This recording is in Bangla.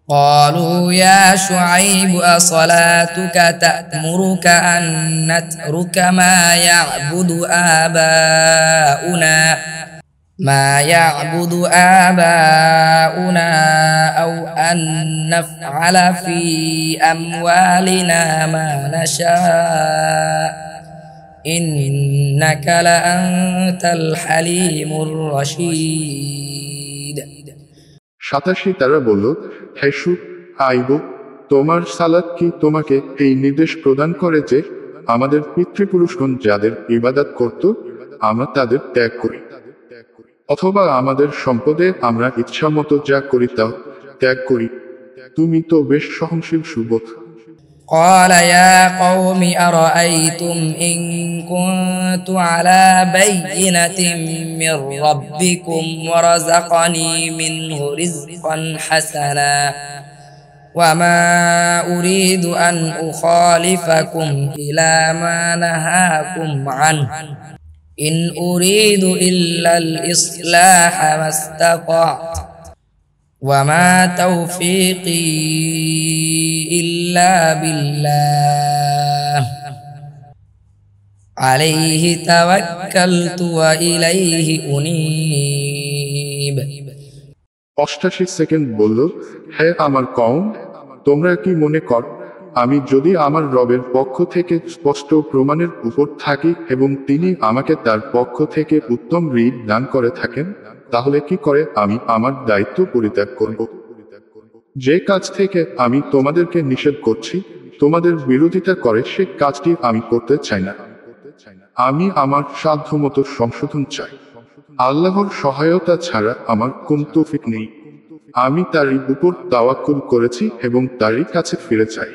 قالوا يا شعيب أصلاتك تأمرك أن نترك ما يعبد آباؤنا أو أن نفعل في أموالنا ما نشاء إنك لأنت الحليم الرشيد 87 তারা বলল, হে শুআয়ব, তোমার সালাত কি তোমাকে এই নির্দেশ প্রদান করে যে আমাদের পিতৃপুরুষগণ যাদের ইবাদত করত আমরা তাদের ত্যাগ করি, অথবা আমাদের সম্পদে আমরা ইচ্ছামতো যা করি তা ত্যাগ করি? তুমি তো বেশ সহনশীল সুবোধ। قال يا قوم أرأيتم إن كنت على بينة من ربكم ورزقني منه رزقا حسنا وما أريد أن أخالفكم إلى ما نهاكم عنه إن أريد إلا الإصلاح ما استطعت وما توفيقي إلا بالله عليه توكلت وإليه أنيب 88 সেকেন্ড বলল, হে আমার কওম, তোমরা কি মনে কর আমি যদি আমার রবের পক্ষ থেকে স্পষ্ট প্রমাণের উপর থাকি এবং তিনি আমাকে তার পক্ষ থেকে উত্তম ঋণ দান করে থাকেন, তাহলে কি করে আমি আমার দায়িত্ব পরিত্যাগ করব? যে কাজ থেকে আমি তোমাদেরকে নিষেধ করছি তোমাদের বিরোধিতা করে সে কাজটি আমি করতে চাই না। আমি আমার সাধ্যমতো সংশোধন চাই। আল্লাহর সহায়তা ছাড়া আমার কোন তৌফিক নেই। আমি তারই উপর তাওয়াক্কুল করেছি এবং তারই কাছে ফিরে চাই।